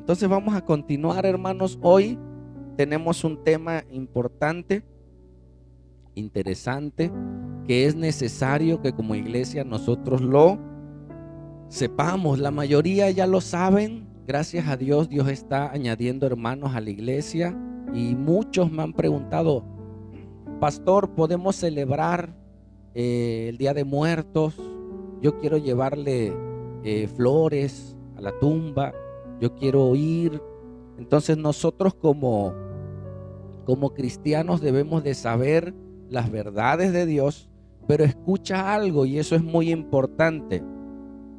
Entonces vamos a continuar, hermanos. Hoy tenemos un tema importante, interesante, que es necesario que como iglesia nosotros lo sepamos. La mayoría ya lo saben. Gracias a Dios, Dios está añadiendo hermanos a la iglesia. Y muchos me han preguntado: pastor, ¿podemos celebrar el Día de Muertos? Yo quiero llevarle flores a la tumba. Yo quiero ir. Entonces nosotros como cristianos debemos de saber las verdades de Dios, pero escucha algo, y eso es muy importante.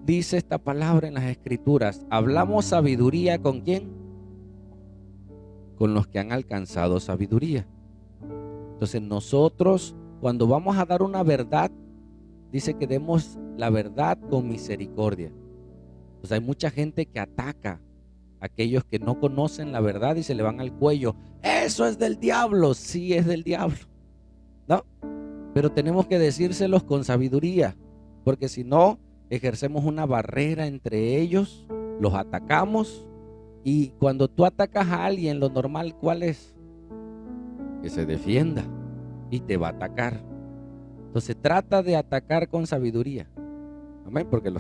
Dice esta palabra en las Escrituras: hablamos sabiduría ¿con quién? Con los que han alcanzado sabiduría. Entonces nosotros, cuando vamos a dar una verdad, dice que demos la verdad con misericordia. Pues hay mucha gente que ataca a aquellos que no conocen la verdad y se le van al cuello. Eso es del diablo. Sí, es del diablo, ¿no? Pero tenemos que decírselos con sabiduría, porque si no, ejercemos una barrera entre ellos, los atacamos. Y cuando tú atacas a alguien, lo normal, ¿cuál es? Que se defienda y te va a atacar. Entonces trata de atacar con sabiduría. Amén, porque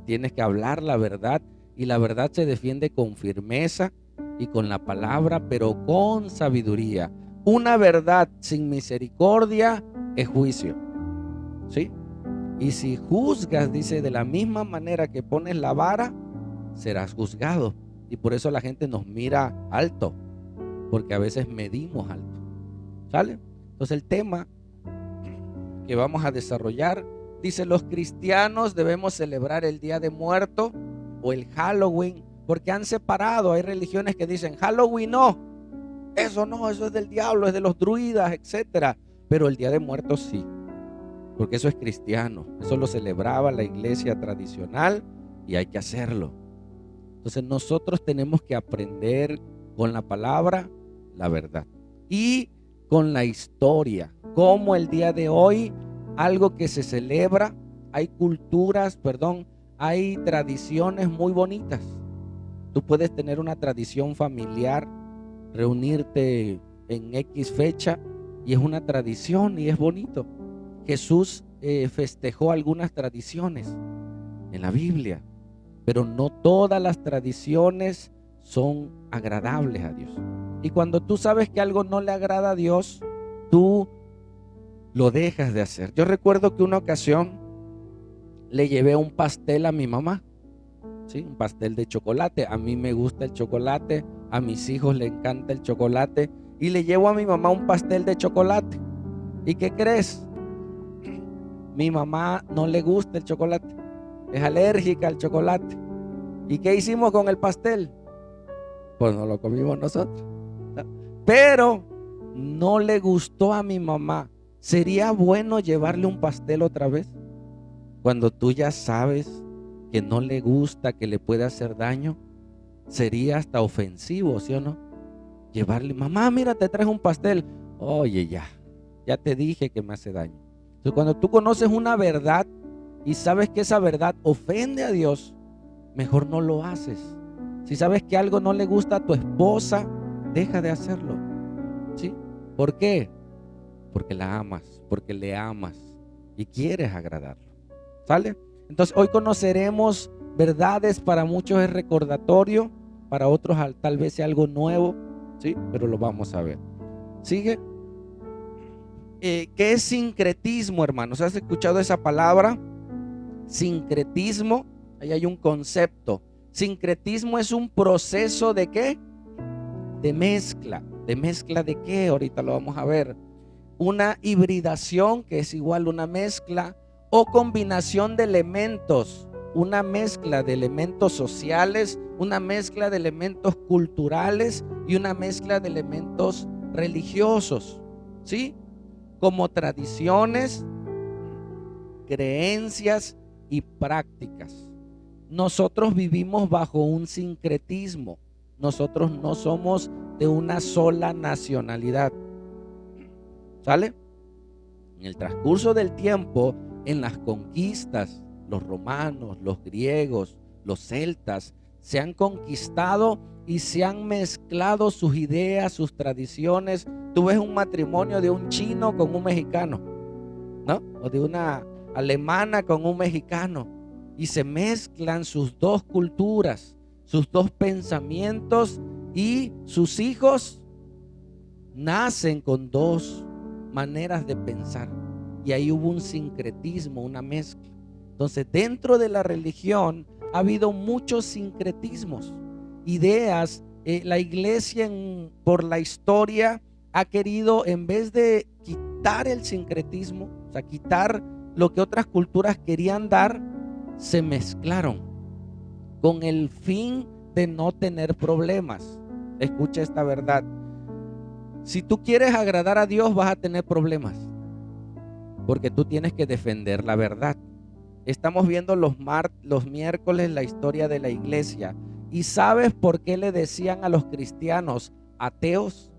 tienes que hablar la verdad, y la verdad se defiende con firmeza y con la palabra, pero con sabiduría. Una verdad sin misericordia es juicio, ¿sí? Y si juzgas, dice, de la misma manera que pones la vara, serás juzgado. Y por eso la gente nos mira alto, porque a veces medimos alto. ¿Sale? Entonces el tema que vamos a desarrollar dice: los cristianos debemos celebrar el Día de Muertos o el Halloween, porque han separado. Hay religiones que dicen Halloween no, eso es del diablo, es de los druidas, etcétera. Pero el Día de Muertos sí, porque eso es cristiano, eso lo celebraba la iglesia tradicional y hay que hacerlo. Entonces nosotros tenemos que aprender con la palabra la verdad y con la historia, como el día de hoy, algo que se celebra. Hay culturas, hay tradiciones muy bonitas. Tú puedes tener una tradición familiar, reunirte en X fecha, y es una tradición y es bonito. Jesús festejó algunas tradiciones en la Biblia, pero no todas las tradiciones son agradables a Dios. Y cuando tú sabes que algo no le agrada a Dios, tú lo dejas de hacer. Yo recuerdo que una ocasión le llevé un pastel a mi mamá, ¿sí? Un pastel de chocolate. A mí me gusta el chocolate, a mis hijos les encanta el chocolate, y le llevo a mi mamá un pastel de chocolate. ¿Y qué crees? Mi mamá no le gusta el chocolate, es alérgica al chocolate. ¿Y qué hicimos con el pastel? Pues no lo comimos nosotros, ¿no? Pero no le gustó a mi mamá. ¿Sería bueno llevarle un pastel otra vez? Cuando tú ya sabes que no le gusta, que le puede hacer daño, sería hasta ofensivo, ¿sí o no? Llevarle: mamá, mira, te traje un pastel. Oye, ya te dije que me hace daño. Entonces, cuando tú conoces una verdad y sabes que esa verdad ofende a Dios, mejor no lo haces. Si sabes que algo no le gusta a tu esposa, deja de hacerlo, ¿sí? ¿Por qué? Porque la amas, porque le amas y quieres agradarlo. ¿Sale? Entonces hoy conoceremos verdades. Para muchos es recordatorio, para otros tal vez sea algo nuevo, ¿sí? Pero lo vamos a ver. ¿Sigue? ¿Qué es sincretismo, hermanos? ¿Has escuchado esa palabra? Sincretismo. Ahí hay un concepto. Sincretismo es un proceso ¿de qué? De mezcla. ¿De mezcla de qué? Ahorita lo vamos a ver. Una hibridación, que es igual a una mezcla, o combinación de elementos. Una mezcla de elementos sociales, una mezcla de elementos culturales y una mezcla de elementos religiosos, ¿sí? Como tradiciones, creencias y prácticas. Nosotros vivimos bajo un sincretismo. Nosotros no somos de una sola nacionalidad. ¿Sale? En el transcurso del tiempo, en las conquistas, los romanos, los griegos, los celtas, se han conquistado y se han mezclado sus ideas, sus tradiciones. Tú ves un matrimonio de un chino con un mexicano, ¿no? O de una alemana con un mexicano, y se mezclan sus dos culturas, sus dos pensamientos, y sus hijos nacen con dos maneras de pensar, y ahí hubo un sincretismo, una mezcla. Entonces, dentro de la religión ha habido muchos sincretismos, ideas. La iglesia por la historia ha querido, en vez de quitar el sincretismo, o sea, quitar lo que otras culturas querían dar, se mezclaron con el fin de no tener problemas. Escucha esta verdad: si tú quieres agradar a Dios, vas a tener problemas, porque tú tienes que defender la verdad. Estamos viendo los miércoles la historia de la iglesia. ¿Y sabes por qué le decían a los cristianos ateos?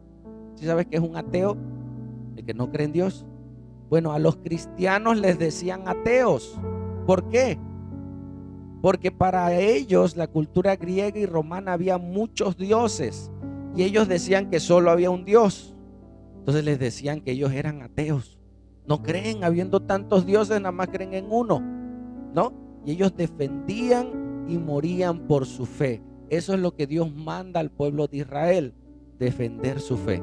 ¿Sí sabes qué es un ateo? El que no cree en Dios. Bueno, a los cristianos les decían ateos. ¿Por qué? Porque para ellos, la cultura griega y romana, había muchos dioses, y ellos decían que solo había un Dios. Entonces les decían que ellos eran ateos. No creen, habiendo tantos dioses, nada más creen en uno, ¿no? Y ellos defendían y morían por su fe. Eso es lo que Dios manda al pueblo de Israel: defender su fe,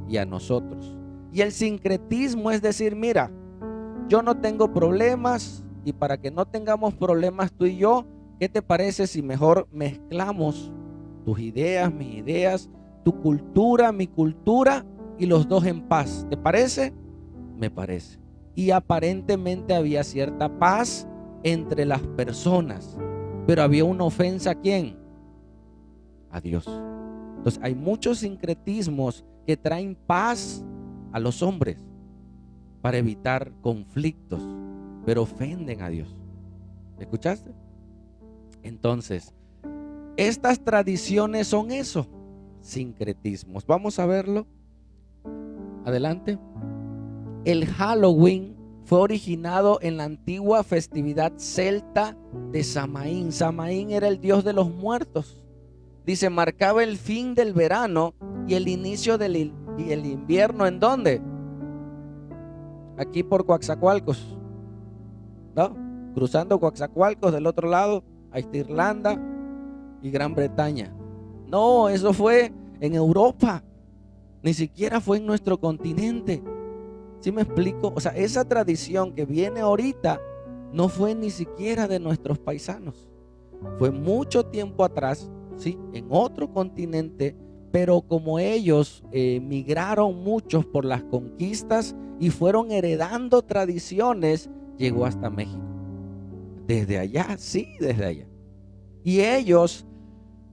y a nosotros. Y el sincretismo es decir, mira, yo no tengo problemas, y para que no tengamos problemas tú y yo, ¿qué te parece si mejor mezclamos tus ideas, mis ideas, tu cultura, mi cultura, y los dos en paz? ¿Te parece? Me parece. Y aparentemente había cierta paz entre las personas, pero había una ofensa ¿a quién? A Dios. Entonces hay muchos sincretismos que traen paz a los hombres para evitar conflictos, pero ofenden a Dios. ¿Escuchaste? Entonces, estas tradiciones son eso, sincretismos. Vamos a verlo. Adelante. El Halloween fue originado en la antigua festividad celta de Samaín. Samaín era el dios de los muertos. Dice, marcaba el fin del verano y el inicio del invierno. ¿En dónde? Aquí por Coatzacoalcos, ¿no? Cruzando Coatzacoalcos, del otro lado ahí está Irlanda y Gran Bretaña. No, eso fue en Europa, ni siquiera fue en nuestro continente. ¿Sí me explico? O sea, esa tradición que viene ahorita no fue ni siquiera de nuestros paisanos. Fue mucho tiempo atrás, sí, en otro continente, pero como ellos migraron muchos por las conquistas y fueron heredando tradiciones, llegó hasta México. Desde allá, sí, desde allá. Y ellos,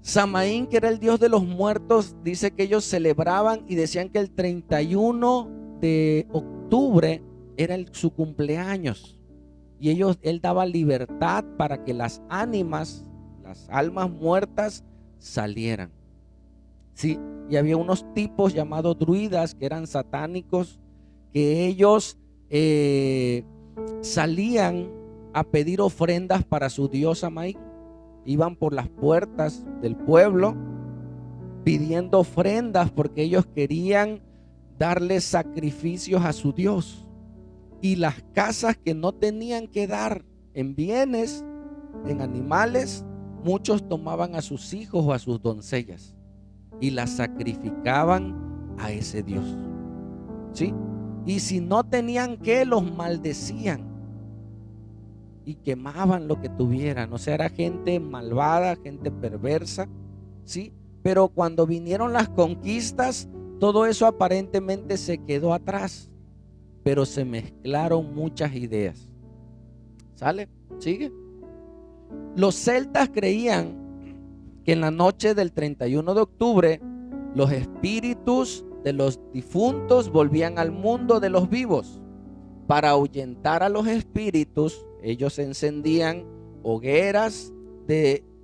Samaín, que era el dios de los muertos, dice que ellos celebraban y decían que el 31 de octubre era su cumpleaños. Y él daba libertad para que las ánimas, las almas muertas, salieran. Sí, y había unos tipos llamados druidas que eran satánicos, que ellos salían a pedir ofrendas para su dios Samaín. Iban por las puertas del pueblo pidiendo ofrendas porque ellos querían darle sacrificios a su dios. Y las casas que no tenían que dar en bienes, en animales, muchos tomaban a sus hijos o a sus doncellas y las sacrificaban a ese dios, ¿sí? Y si no tenían que, los maldecían y quemaban lo que tuvieran. O sea, era gente malvada, gente perversa, ¿sí? Pero cuando vinieron las conquistas, todo eso aparentemente se quedó atrás, pero se mezclaron muchas ideas. ¿Sale? ¿Sigue? Los celtas creían que en la noche del 31 de octubre los espíritus de los difuntos volvían al mundo de los vivos. Para ahuyentar a los espíritus, ellos encendían hogueras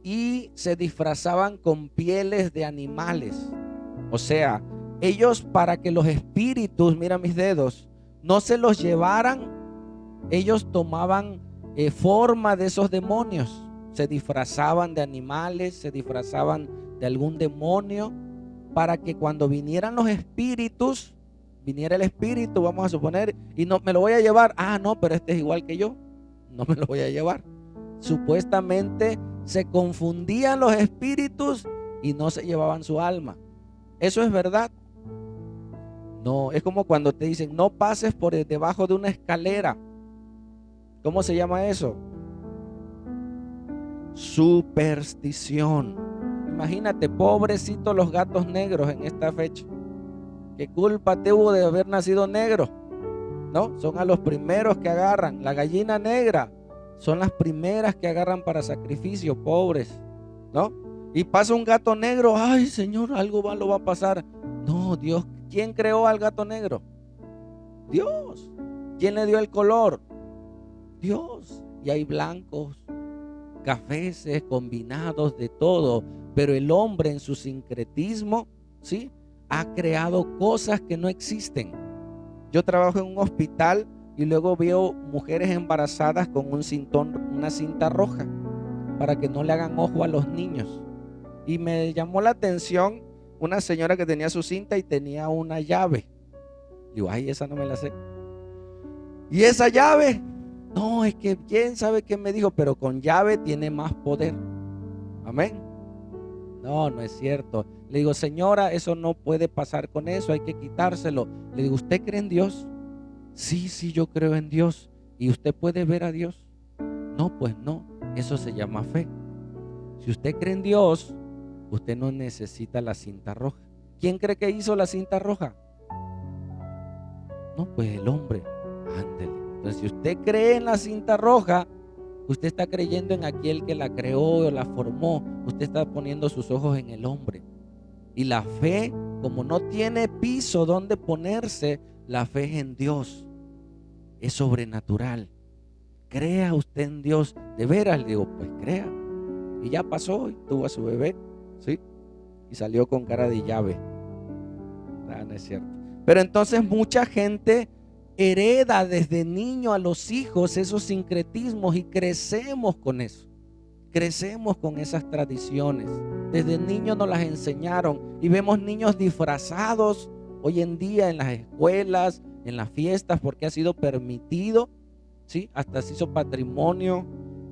y se disfrazaban con pieles de animales. O sea, ellos, para que los espíritus, mira mis dedos, no se los llevaran, ellos tomaban forma de esos demonios, se disfrazaban de animales, se disfrazaban de algún demonio, para que cuando vinieran los espíritus, viniera el espíritu, vamos a suponer, y no me lo voy a llevar. Ah, no, pero este es igual que yo, no me lo voy a llevar. Supuestamente se confundían los espíritus y no se llevaban su alma. ¿Eso es verdad? No, es como cuando te dicen no pases por debajo de una escalera. ¿Cómo se llama eso? Superstición. Imagínate, pobrecitos los gatos negros en esta fecha. ¿Qué culpa tuvo de haber nacido negro? ¿No? Son a los primeros que agarran. La gallina negra son las primeras que agarran para sacrificio, pobres, ¿no? Y pasa un gato negro, ay Señor, algo malo va a pasar. No, Dios, ¿quién creó al gato negro? Dios. ¿Quién le dio el color? Dios. Y hay blancos, cafeses, combinados de todo, pero el hombre en su sincretismo, ¿sí?, ha creado cosas que no existen. Yo trabajo en un hospital y luego veo mujeres embarazadas con un cintón, una cinta roja, para que no le hagan ojo a los niños. Y me llamó la atención una señora que tenía su cinta y tenía una llave. Digo, ay, esa no me la sé. ¿Y esa llave? No, es que quién sabe qué me dijo, pero con llave tiene más poder. Amén. No, no es cierto. Le digo, señora, eso no puede pasar con eso, hay que quitárselo. Le digo, ¿usted cree en Dios? Sí, sí, yo creo en Dios. ¿Y usted puede ver a Dios? No, pues no, eso se llama fe. Si usted cree en Dios, usted no necesita la cinta roja. ¿Quién cree que hizo la cinta roja? No, pues el hombre. Ándele. Entonces, si usted cree en la cinta roja, usted está creyendo en aquel que la creó o la formó. Usted está poniendo sus ojos en el hombre. Y la fe, como no tiene piso donde ponerse, la fe es en Dios. Es sobrenatural. Crea usted en Dios. De veras, le digo, pues crea. Y ya pasó y tuvo a su bebé, ¿sí? Y salió con cara de llave. No es cierto. Pero entonces mucha gente hereda desde niño a los hijos esos sincretismos y crecemos con eso. Crecemos con esas tradiciones. Desde niños nos las enseñaron y vemos niños disfrazados hoy en día en las escuelas, en las fiestas, porque ha sido permitido, ¿sí? Hasta se hizo patrimonio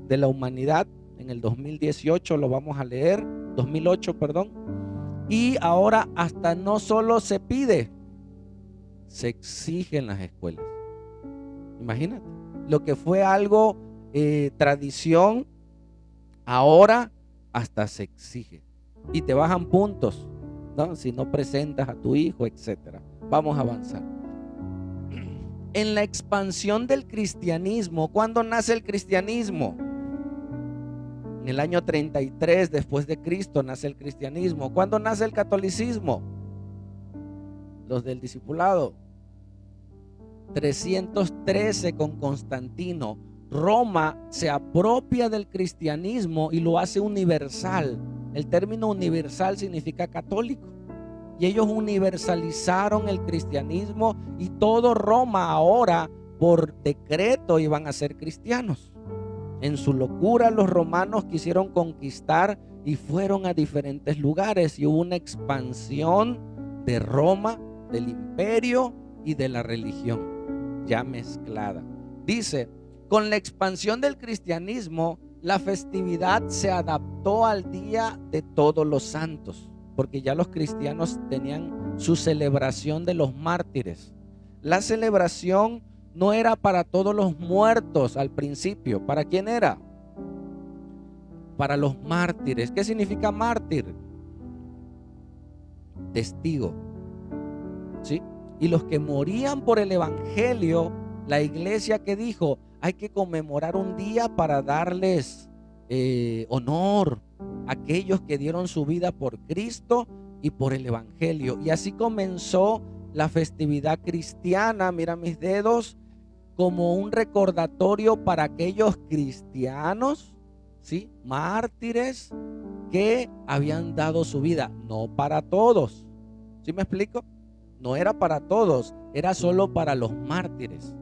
de la humanidad en el 2018, lo vamos a leer, 2008, perdón. Y ahora hasta no solo se pide, se exige en las escuelas. Imagínate, lo que fue algo tradición, ahora hasta se exige y te bajan puntos, ¿no? Si no presentas a tu hijo, etcétera. Vamos a avanzar. En la expansión del cristianismo, ¿cuándo nace el cristianismo? En el año 33 después de Cristo nace el cristianismo. ¿Cuándo nace el catolicismo? Los del discipulado. 313 con Constantino. Roma se apropia del cristianismo y lo hace universal. El término universal significa católico. Y ellos universalizaron el cristianismo y todo Roma ahora por decreto iban a ser cristianos. En su locura los romanos quisieron conquistar y fueron a diferentes lugares y hubo una expansión de Roma, del imperio y de la religión ya mezclada. Dice, con la expansión del cristianismo, la festividad se adaptó al Día de Todos los Santos, porque ya los cristianos tenían su celebración de los mártires. La celebración no era para todos los muertos al principio. ¿Para quién era? Para los mártires. ¿Qué significa mártir? Testigo. ¿Sí? Y los que morían por el evangelio, la iglesia que dijo, hay que conmemorar un día para darles honor a aquellos que dieron su vida por Cristo y por el evangelio. Y así comenzó la festividad cristiana, mira mis dedos, como un recordatorio para aquellos cristianos, ¿sí?, mártires que habían dado su vida, no para todos. ¿Sí me explico? No era para todos, era solo para los mártires.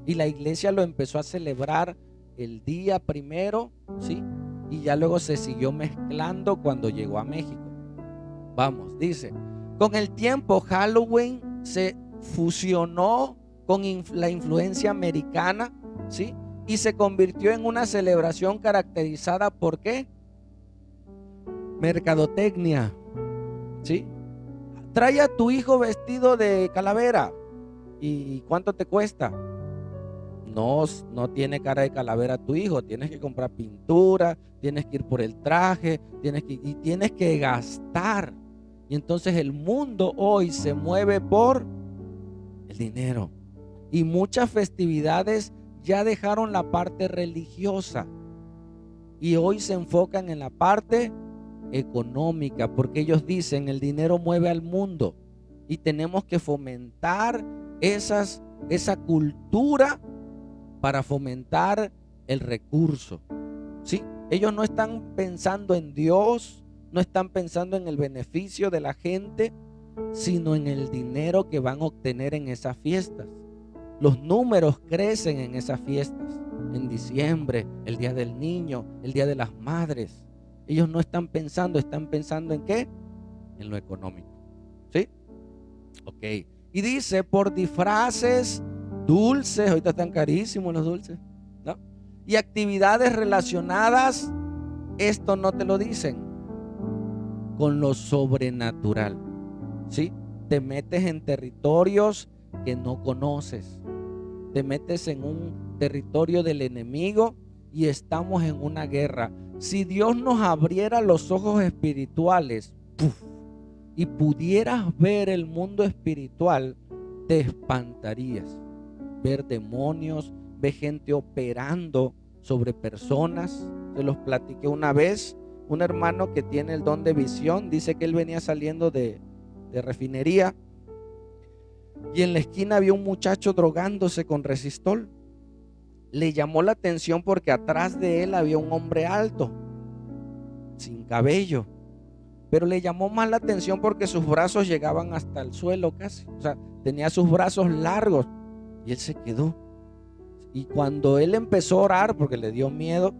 Y la iglesia lo empezó a celebrar el día primero, ¿sí?, y ya luego se siguió mezclando cuando llegó a México. Vamos, dice, con el tiempo Halloween se fusionó con la influencia americana, ¿sí? Y se convirtió en una celebración caracterizada por ¿qué? Mercadotecnia, ¿sí? Trae a tu hijo vestido de calavera. ¿Y cuánto te cuesta? No tiene cara de calavera tu hijo. Tienes que comprar pintura, tienes que ir por el traje, tienes que gastar. Y entonces el mundo hoy se mueve por el dinero. Y muchas festividades ya dejaron la parte religiosa y hoy se enfocan en la parte económica, porque ellos dicen el dinero mueve al mundo y tenemos que fomentar esa cultura para fomentar el recurso, ¿sí? Ellos no están pensando en Dios, no están pensando en el beneficio de la gente, sino en el dinero que van a obtener en esas fiestas. Los números crecen en esas fiestas, en diciembre, el día del niño, el día de las madres. Ellos no están pensando ¿en qué? En lo económico, ¿sí? Ok. Y dice, por disfraces, dulces, ahorita están carísimos los dulces, ¿no? Y actividades relacionadas, esto no te lo dicen, con lo sobrenatural, ¿sí? Te metes en territorios que no conoces, te metes en un territorio del enemigo y estamos en una guerra. Si Dios nos abriera los ojos espirituales, ¡puf!, y pudieras ver el mundo espiritual, te espantarías. Ver demonios, ver gente operando sobre personas. Se los platiqué una vez. Un hermano que tiene el don de visión, dice que él venía saliendo de refinería y en la esquina había un muchacho drogándose con resistol. Le llamó la atención porque atrás de él había un hombre alto, sin cabello, pero le llamó más la atención porque sus brazos llegaban hasta el suelo casi, o sea, tenía sus brazos largos, y él se quedó. Y cuando él empezó a orar porque le dio miedo,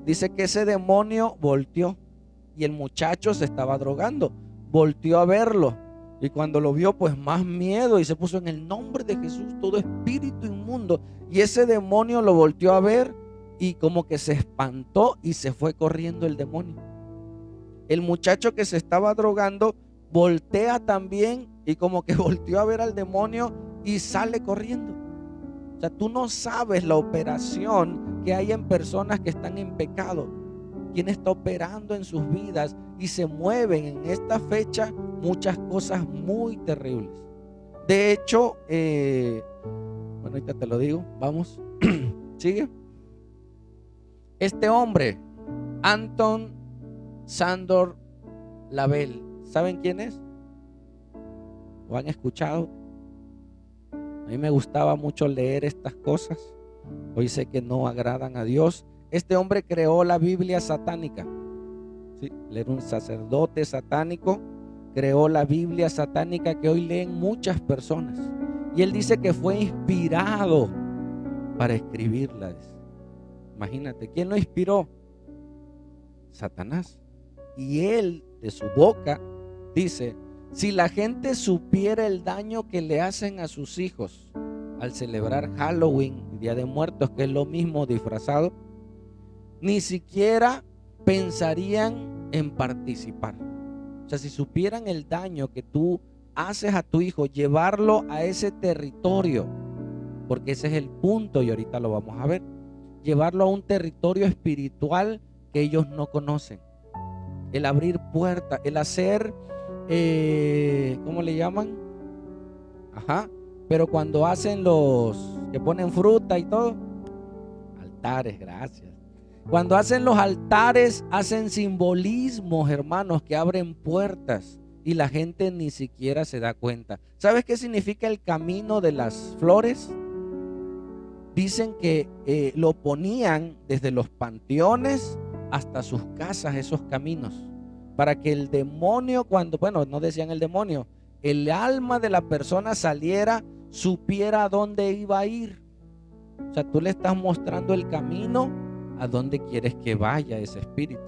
dice que ese demonio volteó y el muchacho se estaba drogando, volteó a verlo. Y cuando lo vio, pues más miedo, y se puso en el nombre de Jesús todo espíritu inmundo. Y ese demonio lo volteó a ver y como que se espantó y se fue corriendo el demonio. El muchacho que se estaba drogando voltea también y como que volteó a ver al demonio y sale corriendo. O sea, tú no sabes la operación que hay en personas que están en pecado. Quién está operando en sus vidas y se mueven en esta fecha muchas cosas muy terribles. De hecho, bueno, ahorita te lo digo, vamos, sigue. Este hombre, Anton Szandor Lavell, ¿saben quién es? ¿Lo han escuchado? A mí me gustaba mucho leer estas cosas. Hoy sé que no agradan a Dios. Este hombre creó la Biblia satánica. ¿Sí? Él era un sacerdote satánico. Creó la Biblia satánica que hoy leen muchas personas. Y él dice que fue inspirado para escribirla. Imagínate, ¿quién lo inspiró? Satanás. Y él, de su boca, dice: si la gente supiera el daño que le hacen a sus hijos al celebrar Halloween, Día de Muertos, que es lo mismo disfrazado, ni siquiera pensarían en participar. O sea, si supieran el daño que tú haces a tu hijo, llevarlo a ese territorio, porque ese es el punto y ahorita lo vamos a ver, llevarlo a un territorio espiritual que ellos no conocen, el abrir puertas, el hacer, ¿cómo le llaman? Ajá, pero cuando hacen los que ponen fruta y todo, altares, gracias. Cuando hacen los altares, hacen simbolismos, hermanos, que abren puertas y la gente ni siquiera se da cuenta. ¿Sabes qué significa el camino de las flores? Dicen que lo ponían desde los panteones hasta sus casas, esos caminos, para que el demonio, bueno, no decían el demonio, el alma de la persona saliera, supiera a dónde iba a ir. O sea, tú le estás mostrando el camino a dónde quieres que vaya ese espíritu.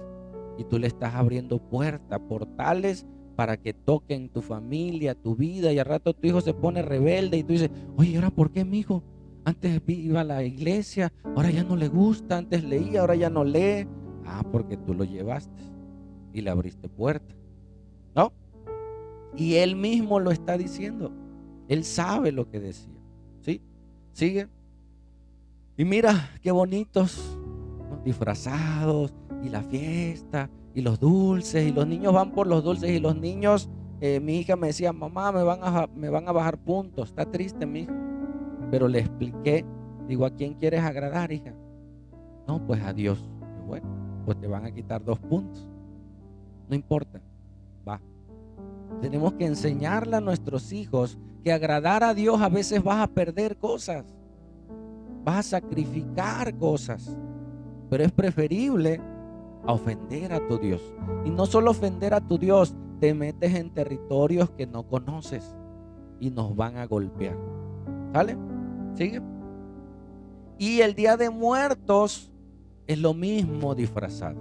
Y tú le estás abriendo puertas, portales para que toquen tu familia, tu vida, y al rato tu hijo se pone rebelde y tú dices, oye, ¿ahora por qué mi hijo? Antes iba a la iglesia, ahora ya no le gusta, antes leía, ahora ya no lee. Ah, porque tú lo llevaste y le abriste puerta, ¿no? Y él mismo lo está diciendo. Él sabe lo que decía, ¿sí? Sigue. Y mira qué bonitos, ¿no? Disfrazados y la fiesta y los dulces, y los niños van por los dulces, y los niños, mi hija me decía, mamá, me van a bajar puntos, está triste mi hija. Pero le expliqué, digo, ¿a quién quieres agradar, hija? No, pues a Dios. Y bueno, pues te van a quitar 2 puntos. No importa, va. Tenemos que enseñarle a nuestros hijos que agradar a Dios a veces vas a perder cosas, vas a sacrificar cosas, pero es preferible a ofender a tu Dios. Y no solo ofender a tu Dios, te metes en territorios que no conoces y nos van a golpear. ¿Sale? ¿Sigue? Y el Día de Muertos es lo mismo disfrazado,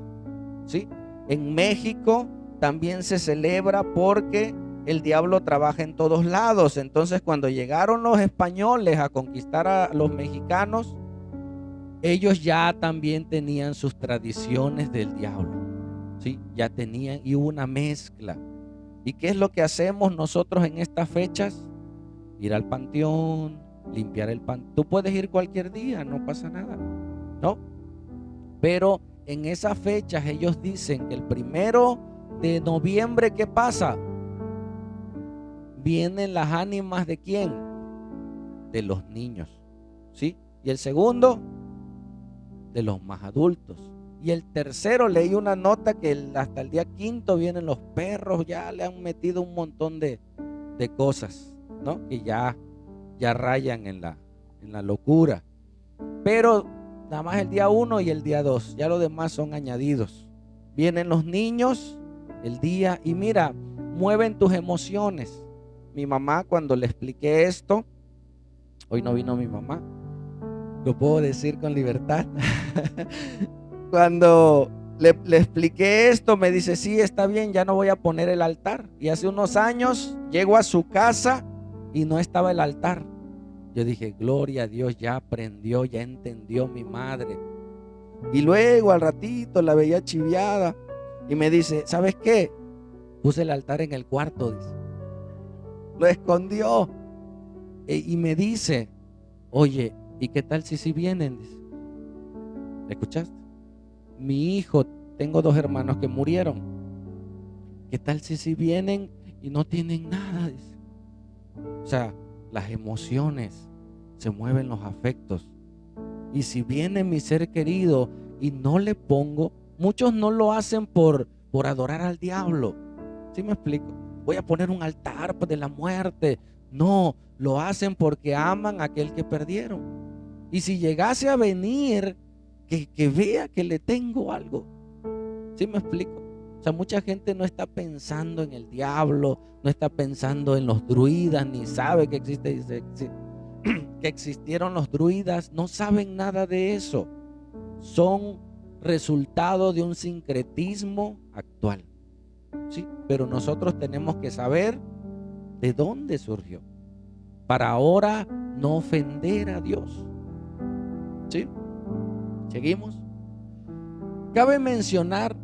¿sí? En México también se celebra porque el diablo trabaja en todos lados. Entonces, cuando llegaron los españoles a conquistar a los mexicanos, ellos ya también tenían sus tradiciones del diablo, ¿sí? Ya tenían, y hubo una mezcla. ¿Y qué es lo que hacemos nosotros en estas fechas? Ir al panteón, limpiar el panteón. Tú puedes ir cualquier día, no pasa nada, ¿no? Pero en esas fechas ellos dicen que el 1 de noviembre, ¿qué pasa? Vienen las ánimas ¿de quién? De los niños, ¿sí? Y el segundo, de los más adultos. Y el tercero, leí una nota que hasta el día 5 vienen los perros, ya le han metido un montón de cosas, ¿no? Que ya rayan en la locura. Pero nada más el día 1 y el día 2, ya los demás son añadidos. Vienen los niños el día, y mira, mueven tus emociones. Mi mamá, cuando le expliqué esto, hoy no vino mi mamá, lo puedo decir con libertad. Cuando le expliqué esto, me dice, sí, está bien, ya no voy a poner el altar. Y hace unos años llego a su casa y no estaba el altar. Yo dije, gloria a Dios, ya aprendió, ya entendió mi madre. Y luego al ratito la veía chiviada y me dice, ¿sabes qué? Puse el altar en el cuarto, dice. Lo escondió. Y me dice, oye, ¿y qué tal si vienen? Dice. ¿Escuchaste? Mi hijo, tengo 2 hermanos que murieron. ¿Qué tal si vienen y no tienen nada? Dice. O sea, las emociones se mueven, los afectos. Y si viene mi ser querido y no le pongo, muchos no lo hacen por adorar al diablo. ¿Sí me explico? Voy a poner un altar de la muerte. No, lo hacen porque aman a aquel que perdieron. Y si llegase a venir, que vea que le tengo algo. ¿Sí me explico? O sea, mucha gente no está pensando en el diablo, no está pensando en los druidas, ni sabe que que existieron los druidas, no saben nada de eso. Son resultado de un sincretismo actual, ¿sí? Pero nosotros tenemos que saber de dónde surgió, para ahora no ofender a Dios, ¿sí? Seguimos. Cabe mencionar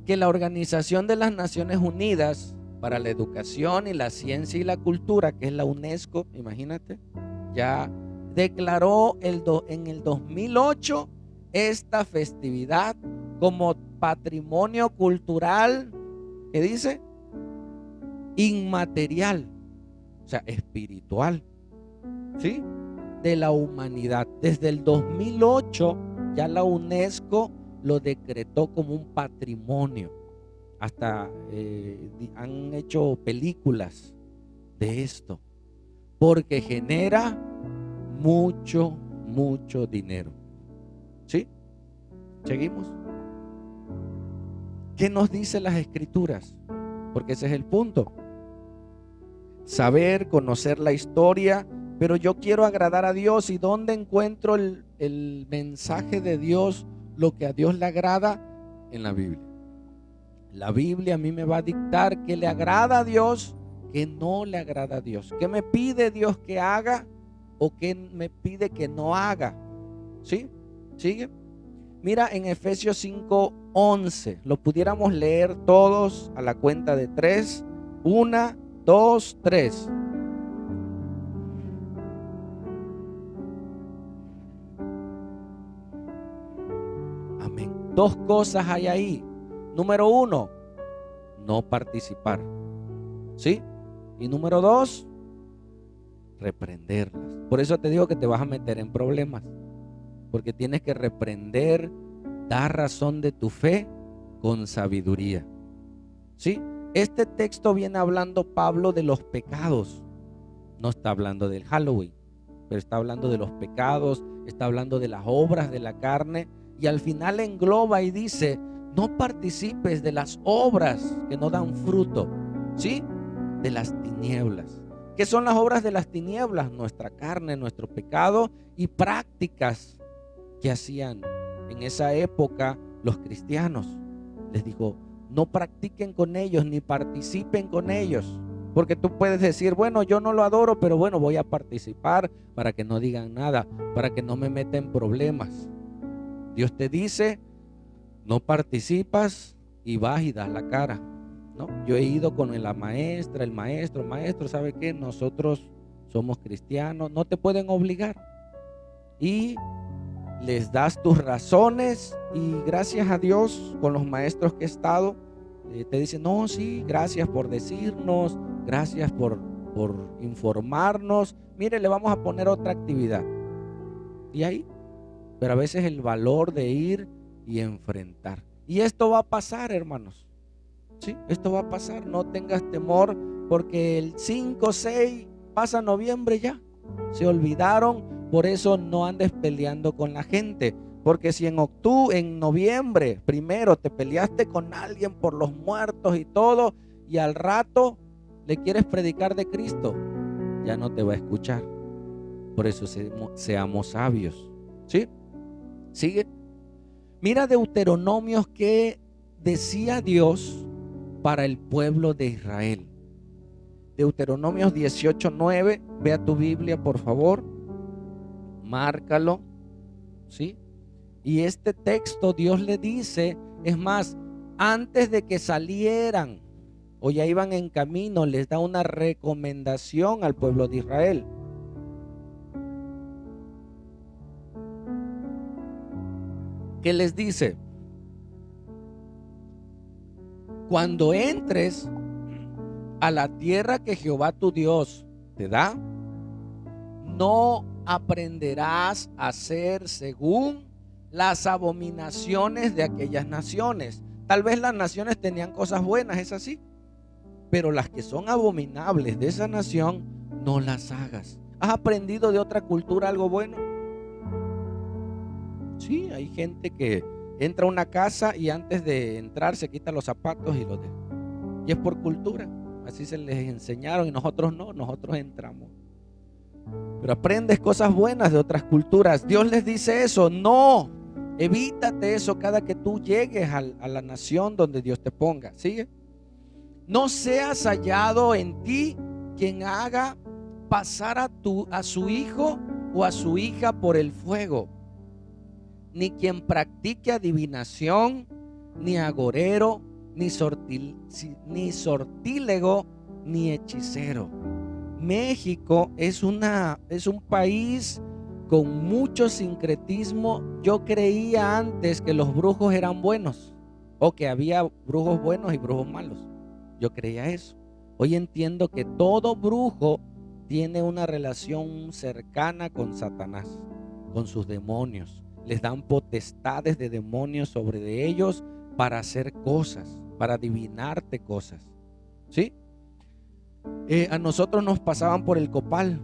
que la Organización de las Naciones Unidas para la Educación y la Ciencia y la Cultura, que es la UNESCO, imagínate, ya declaró en el 2008 esta festividad como patrimonio cultural, ¿qué dice? Inmaterial, o sea, espiritual, ¿sí? De la humanidad. Desde el 2008 ya la UNESCO lo decretó como un patrimonio. Hasta han hecho películas de esto, porque genera mucho dinero. ¿Sí? Seguimos. ¿Qué nos dice las escrituras? Porque ese es el punto. Saber, conocer la historia, pero yo quiero agradar a Dios. ¿Y dónde encuentro el mensaje de Dios lo que a Dios le agrada en la Biblia. La Biblia a mí me va a dictar qué le agrada a Dios, qué no le agrada a Dios, qué me pide Dios que haga o qué me pide que no haga. ¿Sí? ¿Sigue? Mira en Efesios 5:11, lo pudiéramos leer todos a la cuenta de 3. 1, 2, 3. Amén. Dos cosas hay ahí. Número 1, no participar. ¿Sí? Y número 2, reprenderlas. Por eso te digo que te vas a meter en problemas, porque tienes que reprender, dar razón de tu fe con sabiduría. ¿Sí? Este texto viene hablando Pablo de los pecados. No está hablando del Halloween, pero está hablando de los pecados, está hablando de las obras de la carne, y al final engloba y dice: no participes de las obras que no dan fruto, ¿sí? De las tinieblas. ¿Qué son las obras de las tinieblas? Nuestra carne, nuestro pecado y prácticas que hacían en esa época los cristianos. Les dijo: no practiquen con ellos ni participen con ellos. Porque tú puedes decir: bueno, yo no lo adoro, pero bueno, voy a participar para que no digan nada, para que no me meta en problemas. Dios te dice: no participas, y vas y das la cara, ¿no? Yo he ido con la maestra, el maestro: ¿sabe qué? Nosotros somos cristianos, no te pueden obligar. Y les das tus razones, y gracias a Dios, con los maestros que he estado, te dicen: no, sí, gracias por decirnos, gracias por informarnos, mire, le vamos a poner otra actividad. Y ahí, pero a veces el valor de ir y enfrentar. Y esto va a pasar, hermanos. Sí, esto va a pasar, no tengas temor, porque el 5, 6, pasa noviembre ya. Se olvidaron, por eso no andes peleando con la gente. Porque si en noviembre primero te peleaste con alguien por los muertos y todo, y al rato le quieres predicar de Cristo, ya no te va a escuchar. Por eso seamos sabios. ¿Sí? Sigue. Mira Deuteronomios que decía Dios para el pueblo de Israel. Deuteronomios 18:9. Ve a tu Biblia, por favor. Márcalo. ¿Sí? Y este texto Dios le dice, es más, antes de que salieran o ya iban en camino, les da una recomendación al pueblo de Israel. ¿Qué les dice? Cuando entres a la tierra que Jehová tu Dios te da, no aprenderás a hacer según las abominaciones de aquellas naciones. Tal vez las naciones tenían cosas buenas, es así, pero las que son abominables de esa nación, no las hagas. ¿Has aprendido de otra cultura algo bueno? Sí, hay gente que entra a una casa y antes de entrar se quita los zapatos y los deja. Y es por cultura, así se les enseñaron, y nosotros no, nosotros entramos. Pero aprendes cosas buenas de otras culturas. Dios les dice eso: no, evítate eso cada que tú llegues a la nación donde Dios te ponga. ¿Sigue? No seas hallado en ti quien haga pasar a su hijo o a su hija por el fuego, ni quien practique adivinación, ni agorero, ni sortílego, ni hechicero. México es un país con mucho sincretismo. Yo creía antes que los brujos eran buenos, o que había brujos buenos y brujos malos. Yo creía eso. Hoy entiendo que todo brujo tiene una relación cercana con Satanás, con sus demonios. Les dan potestades de demonios sobre ellos para hacer cosas, para adivinarte cosas. ¿Sí? A nosotros nos pasaban por el copal.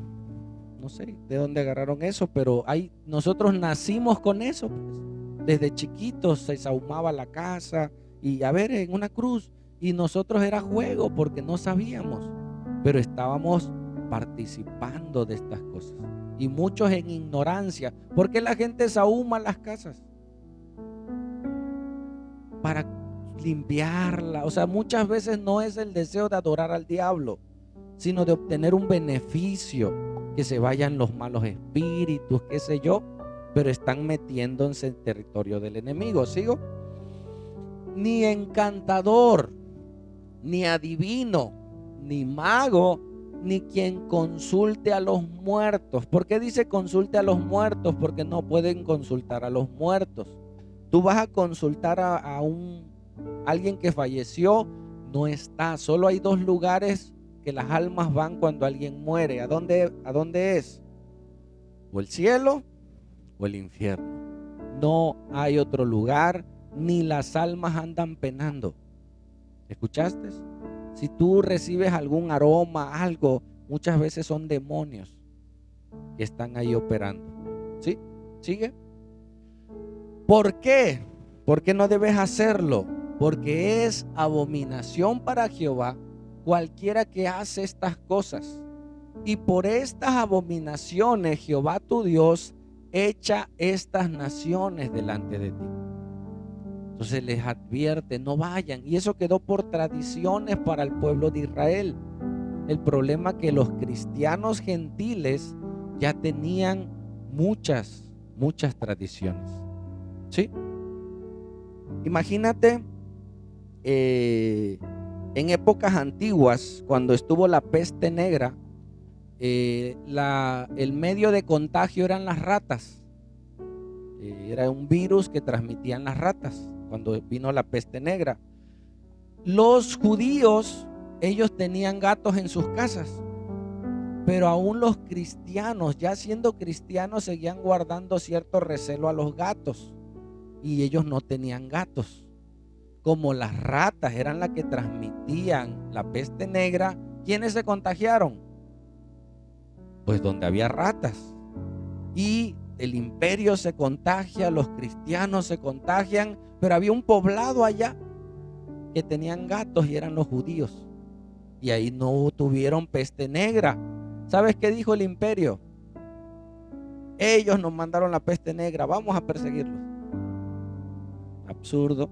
No sé de dónde agarraron eso, pero nosotros nacimos con eso, pues. Desde chiquitos se sahumaba la casa y a ver, en una cruz. Y nosotros era juego porque no sabíamos, pero estábamos participando de estas cosas. Y muchos en ignorancia. ¿Por qué la gente sahuma las casas? para limpiarla. O sea, muchas veces no es el deseo de adorar al diablo, sino de obtener un beneficio, que se vayan los malos espíritus, qué sé yo, pero están metiéndose en territorio del enemigo. ¿Sigo? Ni encantador, ni adivino, ni mago, ni quien consulte a los muertos. ¿Por qué dice consulte a los muertos? Porque no pueden consultar a los muertos. Tú vas a consultar a alguien que falleció, no está. Solo hay dos lugares que las almas van cuando alguien muere. ¿A dónde es? O el cielo o el infierno. No hay otro lugar, ni las almas andan penando. ¿Escuchaste? Si tú recibes algún aroma, algo, muchas veces son demonios que están ahí operando. ¿Sí? ¿Sigue? ¿Por qué? ¿Por qué no debes hacerlo? Porque es abominación para Jehová cualquiera que hace estas cosas. Y por estas abominaciones Jehová tu Dios echa estas naciones delante de ti. Entonces les advierte, no vayan. Y eso quedó por tradiciones para el pueblo de Israel. El problema es que los cristianos gentiles ya tenían muchas tradiciones. ¿Sí? Imagínate en épocas antiguas, cuando estuvo la peste negra, el medio de contagio eran las ratas. Era un virus que transmitían las ratas cuando vino la peste negra. Los judíos, ellos tenían gatos en sus casas, pero aún los cristianos, ya siendo cristianos, seguían guardando cierto recelo a los gatos, y ellos no tenían gatos. Como las ratas eran las que transmitían la peste negra, ¿quiénes se contagiaron? Pues donde había ratas. Y el imperio se contagia, los cristianos se contagian, pero había un poblado allá que tenían gatos y eran los judíos. Y ahí no tuvieron peste negra. ¿Sabes qué dijo el imperio? Ellos nos mandaron la peste negra, vamos a perseguirlos. Absurdo.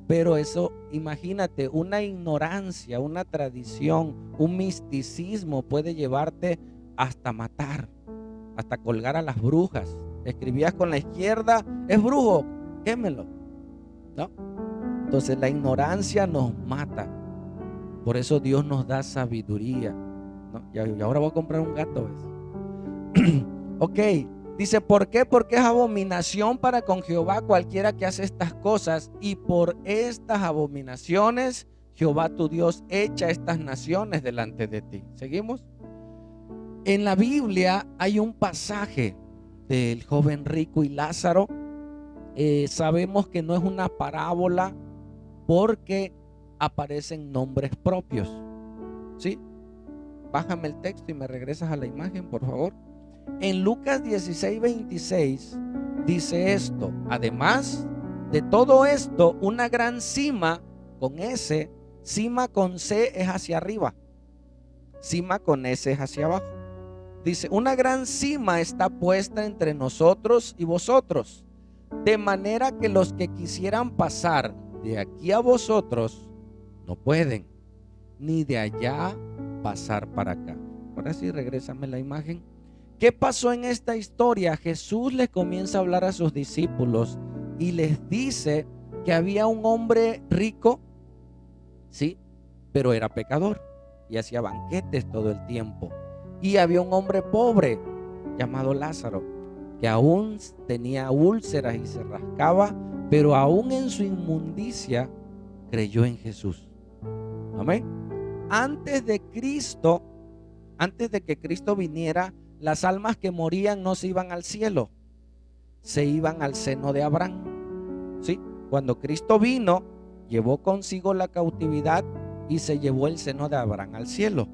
Pero eso, imagínate, una ignorancia, una tradición, un misticismo puede llevarte hasta matar, hasta colgar a las brujas. Escribías con la izquierda, es brujo, quémelo, ¿no? Entonces la ignorancia nos mata. Por eso Dios nos da sabiduría, ¿no? Y ahora voy a comprar un gato, ¿ves? Ok, dice, ¿por qué? Porque es abominación para con Jehová cualquiera que hace estas cosas, y por estas abominaciones Jehová tu Dios echa estas naciones delante de ti. ¿Seguimos? En la Biblia hay un pasaje del joven rico y Lázaro. Sabemos que no es una parábola porque aparecen nombres propios. ¿Sí? Bájame el texto y me regresas a la imagen, por favor. En Lucas 16:26 dice esto: además de todo esto, una gran cima con S, cima con C es hacia arriba, cima con S es hacia abajo. Dice, una gran cima está puesta entre nosotros y vosotros, de manera que los que quisieran pasar de aquí a vosotros no pueden, ni de allá pasar para acá. Ahora sí, regrésame la imagen. ¿Qué pasó en esta historia? Jesús les comienza a hablar a sus discípulos y les dice que había un hombre rico, sí, pero era pecador y hacía banquetes todo el tiempo. Y había un hombre pobre llamado Lázaro, que aún tenía úlceras y se rascaba, pero aún en su inmundicia creyó en Jesús. Amén. Antes de que Cristo viniera, las almas que morían no se iban al cielo, se iban al seno de Abraham. ¿Sí? Cuando Cristo vino, llevó consigo la cautividad y se llevó el seno de Abraham al cielo.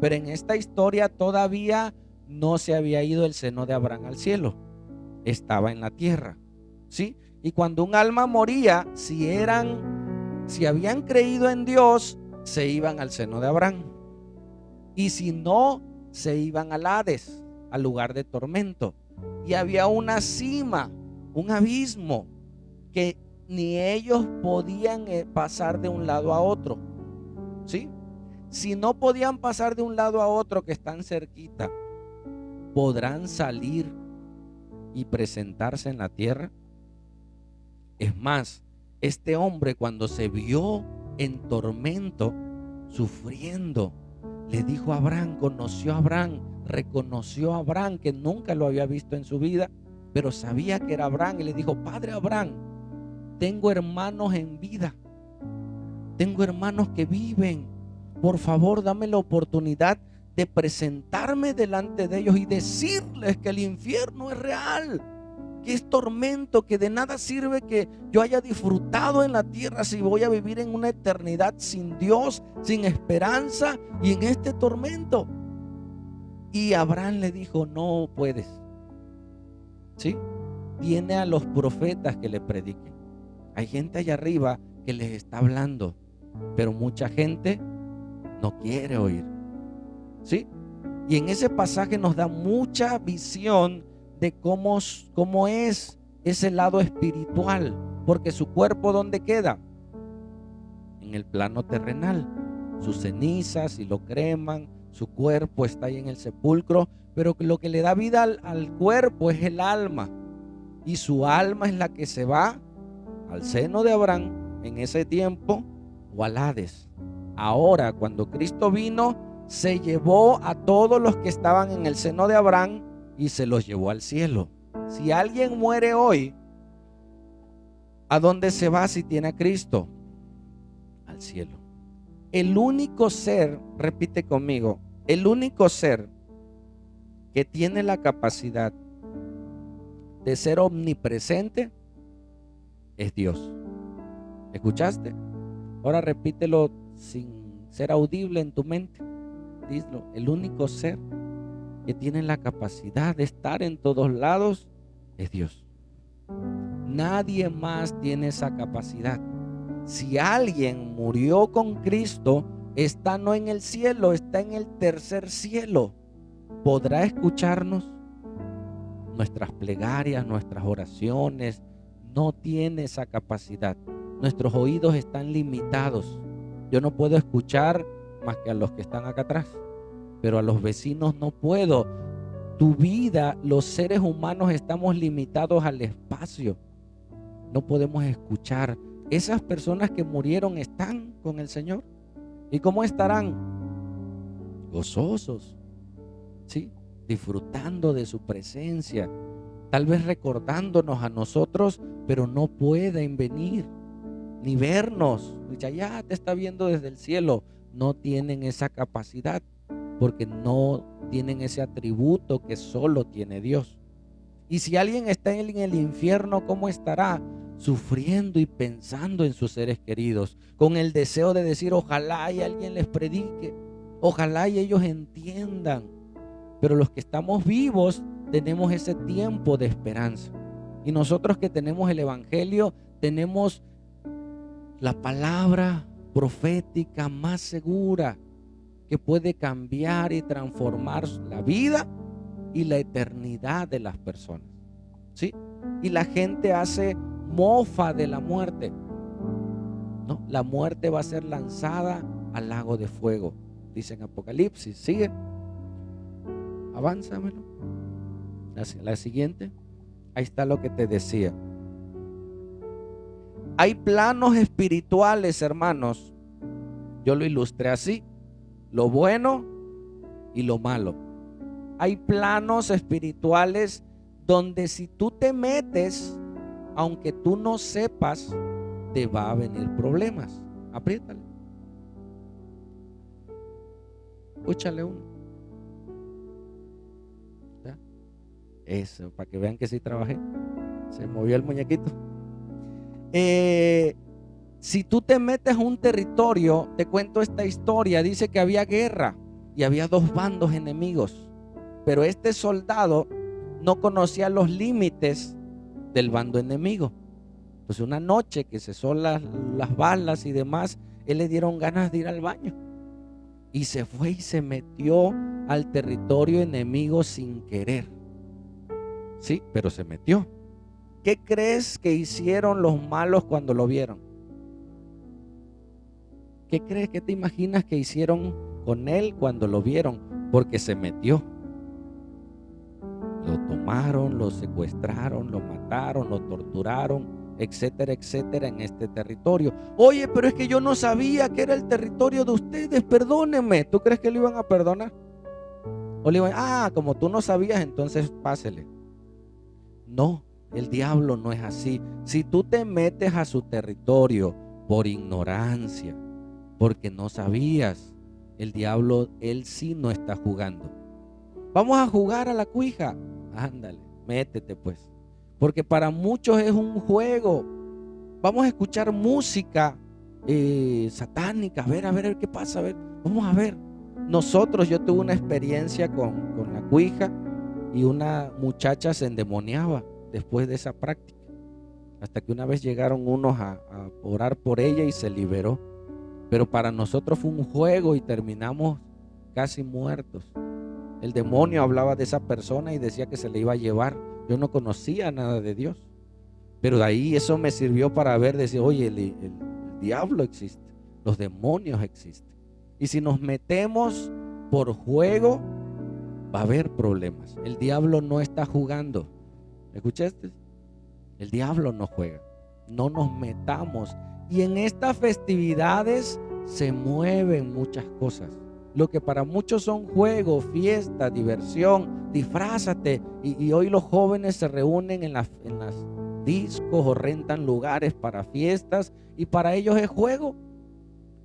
Pero en esta historia todavía no se había ido el seno de Abraham al cielo, estaba en la tierra. ¿Sí? Y cuando un alma moría, si habían creído en Dios, se iban al seno de Abraham. Y si no, se iban al Hades, al lugar de tormento. Y había una cima, un abismo, que ni ellos podían pasar de un lado a otro. ¿Sí? Si no podían pasar de un lado a otro que están cerquita, ¿podrán salir y presentarse en la tierra? Es más, este hombre cuando se vio en tormento, sufriendo, le dijo a Abraham, conoció a Abraham, reconoció a Abraham que nunca lo había visto en su vida, pero sabía que era Abraham y le dijo, Padre Abraham, tengo hermanos en vida, tengo hermanos que viven, por favor dame la oportunidad de presentarme delante de ellos y decirles que el infierno es real, que es tormento, que de nada sirve que yo haya disfrutado en la tierra si voy a vivir en una eternidad sin Dios, sin esperanza y en este tormento. Y Abraham le dijo, no puedes. ¿Sí? Tiene a los profetas que le prediquen. Hay gente allá arriba que les está hablando, pero mucha gente no quiere oír. ¿Sí? Y en ese pasaje nos da mucha visión de cómo es ese lado espiritual, porque su cuerpo ¿dónde queda? En el plano terrenal. Sus cenizas, si lo creman, su cuerpo está ahí en el sepulcro, pero lo que le da vida al cuerpo es el alma, y su alma es la que se va al seno de Abraham en ese tiempo o al Hades. Ahora, cuando Cristo vino, se llevó a todos los que estaban en el seno de Abraham y se los llevó al cielo. Si alguien muere hoy, ¿a dónde se va si tiene a Cristo? Al cielo. El único ser, repite conmigo, el único ser que tiene la capacidad de ser omnipresente es Dios. ¿Escuchaste? Ahora repítelo sin ser audible en tu mente. Dilo, el único ser que tiene la capacidad de estar en todos lados es Dios. Nadie más tiene esa capacidad. Si alguien murió con Cristo, está no en el cielo, está en el tercer cielo. ¿Podrá escucharnos? Nuestras plegarias, nuestras oraciones, no tiene esa capacidad. Nuestros oídos están limitados. Yo no puedo escuchar más que a los que están acá atrás, pero a los vecinos no puedo. Tu vida, los seres humanos estamos limitados al espacio. No podemos escuchar. Esas personas que murieron están con el Señor. ¿Y cómo estarán? Gozosos, ¿sí? Disfrutando de su presencia, tal vez recordándonos a nosotros, pero no pueden venir ni vernos. Ya te está viendo desde el cielo. No tienen esa capacidad porque no tienen ese atributo que solo tiene Dios. Y si alguien está en el infierno, ¿cómo estará? Sufriendo y pensando en sus seres queridos, con el deseo de decir, ojalá y alguien les predique, ojalá y ellos entiendan. Pero los que estamos vivos tenemos ese tiempo de esperanza. Y nosotros que tenemos el evangelio, tenemos la palabra profética más segura que puede cambiar y transformar la vida y la eternidad de las personas. ¿Sí? Y la gente hace mofa de la muerte. ¿No? La muerte va a ser lanzada al lago de fuego, dice en Apocalipsis. Sigue. Avánzamelo. La siguiente. Ahí está lo que te decía. Hay planos espirituales, hermanos. Yo lo ilustré así: lo bueno y lo malo. Hay planos espirituales donde si tú te metes, aunque tú no sepas, te va a venir problemas. Apriétale. Escúchale uno. ¿Ya? Eso, para que vean que sí trabajé. Se movió el muñequito. Si tú te metes a un territorio, te cuento esta historia, dice que había guerra y había dos bandos enemigos, pero este soldado no conocía los límites del bando enemigo. Pues una noche que cesó las balas y demás, él le dieron ganas de ir al baño y se fue y se metió al territorio enemigo sin querer. Sí, pero se metió. ¿Qué crees que hicieron los malos cuando lo vieron? ¿Qué crees, qué te imaginas que hicieron con él cuando lo vieron? Porque se metió. Lo tomaron, lo secuestraron, lo mataron, lo torturaron, etcétera, etcétera, en este territorio. Oye, pero es que yo no sabía que era el territorio de ustedes, perdónenme. ¿Tú crees que lo iban a perdonar? O le iban, como tú no sabías, entonces pásele. No, el diablo no es así. Si tú te metes a su territorio por ignorancia, porque no sabías, el diablo, él sí no está jugando. Vamos a jugar a la cuija. Ándale, métete pues. Porque para muchos es un juego. Vamos a escuchar música satánica. A ver qué pasa. A ver, vamos a ver. Yo tuve una experiencia con la cuija y una muchacha se endemoniaba después de esa práctica. Hasta que una vez llegaron unos a orar por ella y se liberó. Pero para nosotros fue un juego y terminamos casi muertos. El demonio hablaba de esa persona y decía que se le iba a llevar. Yo no conocía nada de Dios. Pero de ahí eso me sirvió para ver, decir, oye, el diablo existe, los demonios existen. Y si nos metemos por juego, va a haber problemas. El diablo no está jugando. ¿Escuchaste? El diablo no juega. No nos metamos. Y en estas festividades se mueven muchas cosas. Lo que para muchos son juegos, fiesta, diversión, disfrázate. Y hoy los jóvenes se reúnen en las discos o rentan lugares para fiestas y para ellos es juego.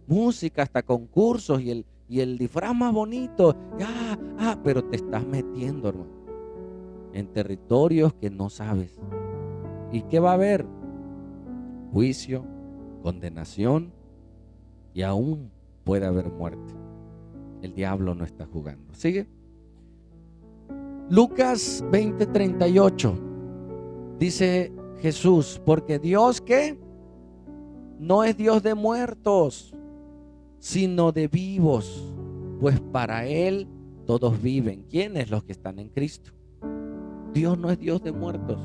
Música, hasta concursos y el disfraz más bonito. Pero te estás metiendo, hermano, en territorios que no sabes. ¿Y qué va a haber? Juicio, condenación y aún puede haber muerte. El diablo no está jugando. ¿Sigue? Lucas 20:38 dice Jesús, porque Dios, ¿qué? No es Dios de muertos, sino de vivos, pues para Él todos viven. ¿Quiénes? Los que están en Cristo. Dios no es Dios de muertos,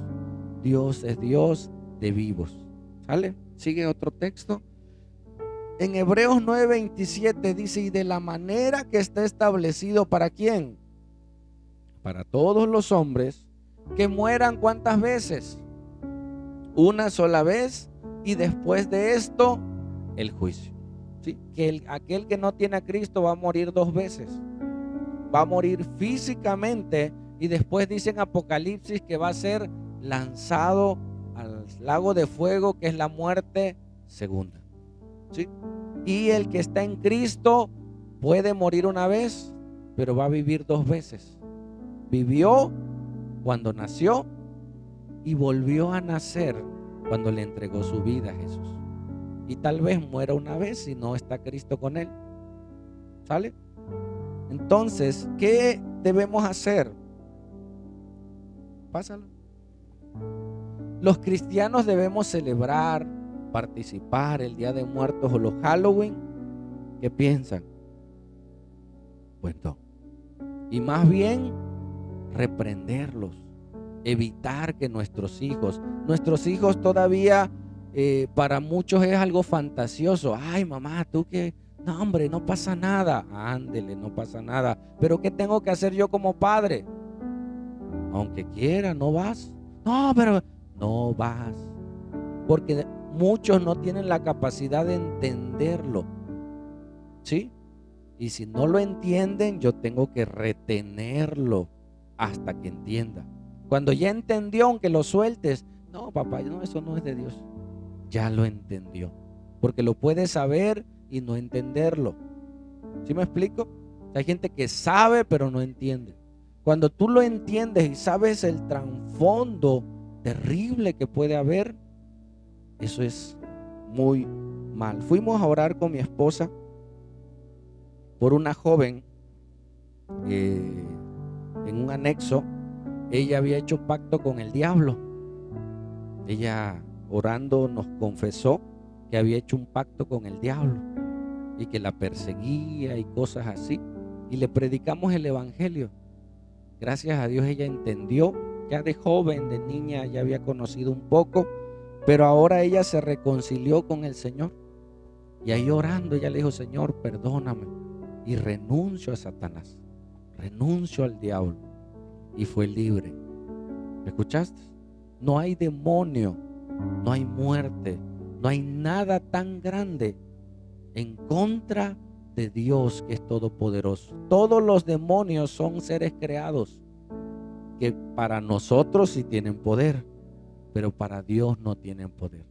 Dios es Dios de vivos. ¿Sale? Sigue otro texto. En Hebreos 9:27 dice, y de la manera que está establecido, ¿para quién? Para todos los hombres que mueran, ¿cuántas veces? Una sola vez, y después de esto, el juicio. ¿Sí? Que aquel que no tiene a Cristo va a morir dos veces. Va a morir físicamente y después dice en Apocalipsis que va a ser lanzado al lago de fuego, que es la muerte segunda. ¿Sí? Y el que está en Cristo puede morir una vez, pero va a vivir dos veces. Vivió cuando nació y volvió a nacer cuando le entregó su vida a Jesús. Y tal vez muera una vez si no está Cristo con él. ¿Sale? Entonces, ¿qué debemos hacer? Pásalo. Los cristianos debemos celebrar, participar el Día de Muertos o los Halloween. ¿Qué piensan? Pues no. Y más bien reprenderlos, evitar que nuestros hijos todavía para muchos es algo fantasioso. Ay, mamá, tú que, no, hombre, no pasa nada. Ándele, no pasa nada. Pero ¿qué tengo que hacer yo como padre? Aunque quiera, no vas. No, pero no vas. Porque muchos no tienen la capacidad de entenderlo. ¿Sí? Y si no lo entienden, yo tengo que retenerlo hasta que entienda. Cuando ya entendió, aunque lo sueltes, no, papá, no, eso no es de Dios. Ya lo entendió. Porque lo puede saber y no entenderlo. ¿Sí me explico? Hay gente que sabe pero no entiende. Cuando tú lo entiendes y sabes el trasfondo terrible que puede haber, eso es muy mal. Fuimos a orar con mi esposa por una joven en un anexo. Ella había hecho pacto con el diablo. Ella orando nos confesó que había hecho un pacto con el diablo y que la perseguía y cosas así. Y le predicamos el evangelio. Gracias a Dios ella entendió Ya de joven, de niña, ya había conocido un poco, pero ahora ella se reconcilió con el Señor. Y ahí orando, ella le dijo: Señor, perdóname. Y renuncio a Satanás, renuncio al diablo. Y fue libre. ¿Me escuchaste? No hay demonio, no hay muerte, no hay nada tan grande en contra de Dios, que es todopoderoso. Todos los demonios son seres creados que para nosotros sí tienen poder, pero para Dios no tienen poder.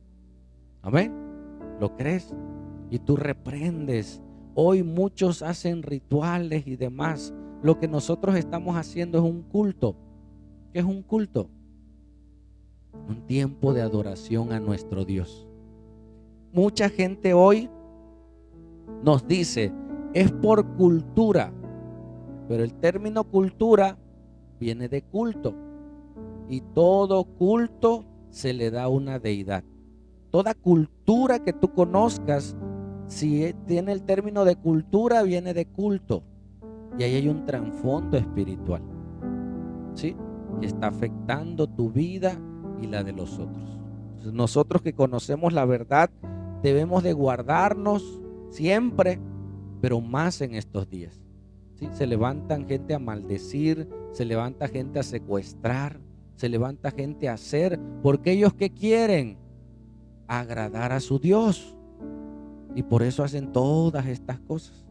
Amén. ¿Lo crees? Y tú reprendes. Hoy muchos hacen rituales y demás. Lo que nosotros estamos haciendo es un culto. ¿Qué es un culto? Un tiempo de adoración a nuestro Dios. Mucha gente hoy nos dice: es por cultura. Pero el término cultura viene de culto. Y todo culto se le da a una deidad. Toda cultura que tú conozcas, si tiene el término de cultura, viene de culto. Y ahí hay un trasfondo espiritual, ¿sí?, que está afectando tu vida y la de los otros. Entonces, nosotros que conocemos la verdad debemos de guardarnos siempre, pero más en estos días, ¿sí? Se levantan gente a maldecir, se levanta gente a secuestrar, se levanta gente a hacer, porque ellos ¿qué quieren? Agradar a su Dios. Y por eso hacen todas estas cosas.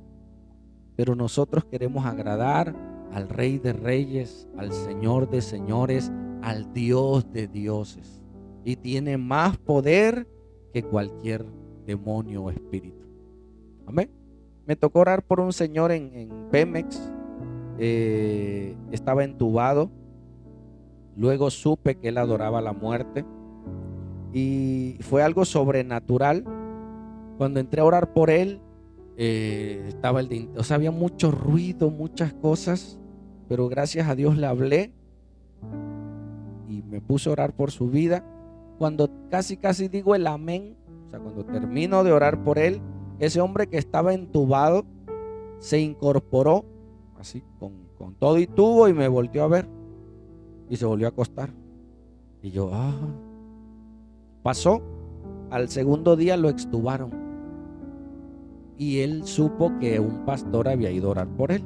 Pero nosotros queremos agradar al Rey de Reyes, al Señor de Señores, al Dios de dioses. Y tiene más poder que cualquier demonio o espíritu. Amén. Me tocó orar por un señor en Pemex. Estaba entubado. Luego supe que él adoraba la muerte. Y fue algo sobrenatural. Cuando entré a orar por él, estaba había mucho ruido, muchas cosas, pero gracias a Dios le hablé y me puse a orar por su vida. Cuando casi digo el amén, o sea, cuando termino de orar por él, ese hombre que estaba entubado se incorporó así con todo y tubo, y me volteó a ver y se volvió a acostar. Y yo, pasó. Al segundo día lo extubaron y él supo que un pastor había ido a orar por él.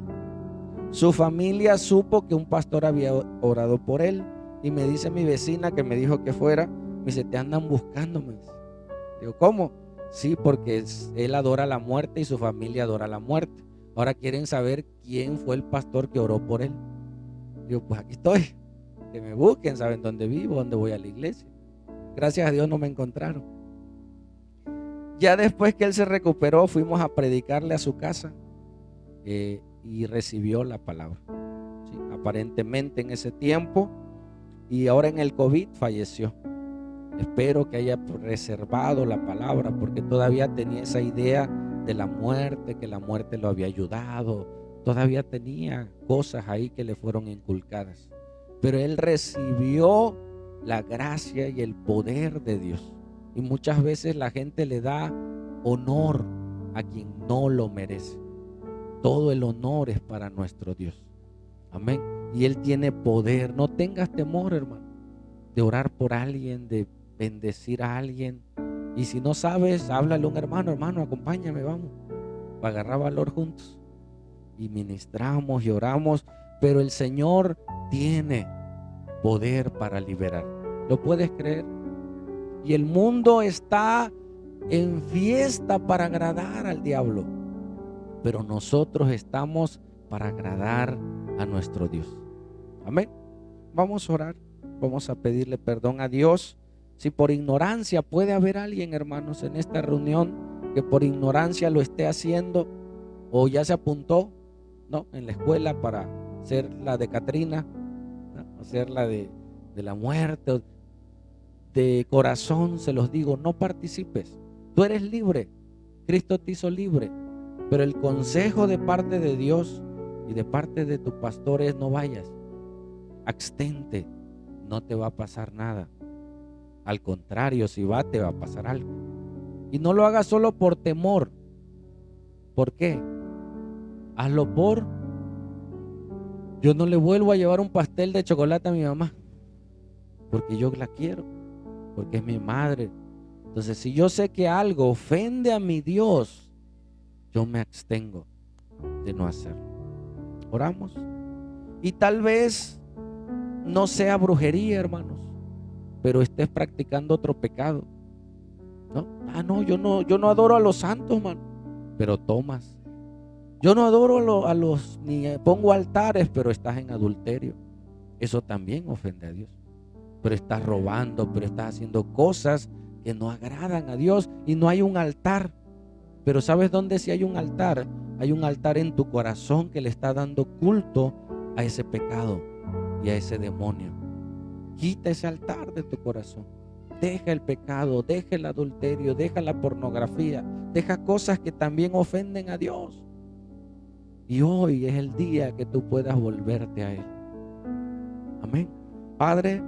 Su familia supo que un pastor había orado por él, y me dice mi vecina, que me dijo que fuera, me dice: te andan buscando. Me dice. Digo, ¿cómo? Sí, porque él adora la muerte y su familia adora la muerte. Ahora quieren saber quién fue el pastor que oró por él. Digo, pues aquí estoy, que me busquen, saben dónde vivo, dónde voy a la iglesia. Gracias a Dios no me encontraron. Ya después que él se recuperó, fuimos a predicarle a su casa, y recibió la palabra, ¿sí? Aparentemente en ese tiempo, y ahora en el COVID falleció. Espero que haya reservado la palabra, porque todavía tenía esa idea de la muerte, que la muerte lo había ayudado. Todavía tenía cosas ahí que le fueron inculcadas, pero él recibió la gracia y el poder de Dios. Y muchas veces la gente le da honor a quien no lo merece. Todo el honor es para nuestro Dios. Amén. Y Él tiene poder. No tengas temor, hermano, de orar por alguien, de bendecir a alguien. Y si no sabes, háblale a un hermano: hermano, acompáñame, vamos, para agarrar valor juntos. Y ministramos y oramos. Pero el Señor tiene poder para liberar. ¿Lo puedes creer? Y el mundo está en fiesta para agradar al diablo, pero nosotros estamos para agradar a nuestro Dios. Amén. Vamos a orar, vamos a pedirle perdón a Dios. Si por ignorancia puede haber alguien, hermanos, en esta reunión que por ignorancia lo esté haciendo, o ya se apuntó, ¿no?, en la escuela para ser la de Catrina, ¿no?, hacer la de la muerte. De corazón se los digo, no participes. Tú eres libre, Cristo te hizo libre, pero el consejo de parte de Dios y de parte de tu pastor es: no vayas, abstente, no te va a pasar nada. Al contrario, si va, te va a pasar algo. Y no lo hagas solo por temor. ¿Por qué? Hazlo por: yo no le vuelvo a llevar un pastel de chocolate a mi mamá. porque yo la quiero, porque es mi madre. Entonces, si yo sé que algo ofende a mi Dios, yo me abstengo de no hacerlo. Oramos. Y tal vez no sea brujería, hermanos, pero estés practicando otro pecado, ¿no? No, yo no adoro a los santos, hermano, pero tomas. Yo no adoro a los, ni pongo altares, pero estás en adulterio. Eso también ofende a Dios. Pero estás robando, pero estás haciendo cosas que no agradan a Dios y no hay un altar. Pero ¿sabes dónde sí hay un altar? Hay un altar en tu corazón que le está dando culto a ese pecado y a ese demonio. Quita ese altar de tu corazón. Deja el pecado, deja el adulterio, deja la pornografía, deja cosas que también ofenden a Dios. Y hoy es el día que tú puedas volverte a Él. Amén. Padre,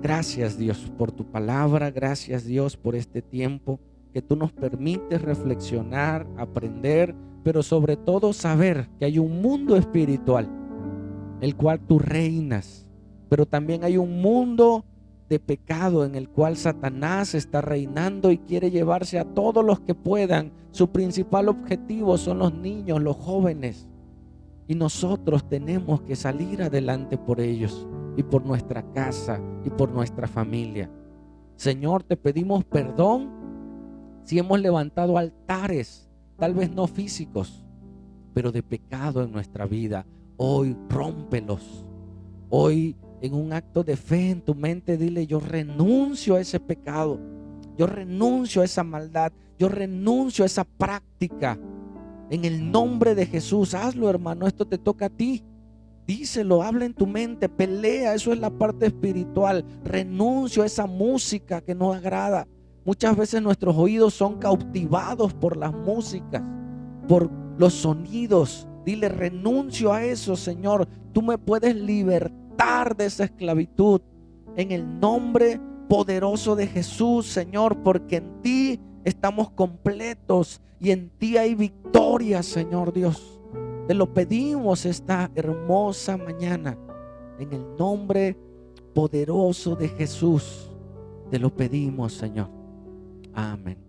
gracias Dios por tu palabra, gracias Dios por este tiempo que tú nos permites reflexionar, aprender, pero sobre todo saber que hay un mundo espiritual, el cual tú reinas, pero también hay un mundo de pecado en el cual Satanás está reinando y quiere llevarse a todos los que puedan. Su principal objetivo son los niños, los jóvenes, y nosotros tenemos que salir adelante por ellos y por nuestra casa y por nuestra familia. Señor, te pedimos perdón si hemos levantado altares, tal vez no físicos, pero de pecado en nuestra vida. Hoy rómpelos. Hoy, en un acto de fe en tu mente, dile: yo renuncio a ese pecado, yo renuncio a esa maldad, yo renuncio a esa práctica. En el nombre de Jesús, hazlo, hermano, esto te toca a ti. Díselo, habla en tu mente, pelea, eso es la parte espiritual. Renuncio a esa música que no agrada. Muchas veces nuestros oídos son cautivados por las músicas, por los sonidos. Dile: renuncio a eso, Señor. Tú me puedes libertar de esa esclavitud en el nombre poderoso de Jesús, Señor, porque en ti estamos completos y en ti hay victoria, Señor Dios. Te lo pedimos esta hermosa mañana en el nombre poderoso de Jesús. Te lo pedimos, Señor. Amén.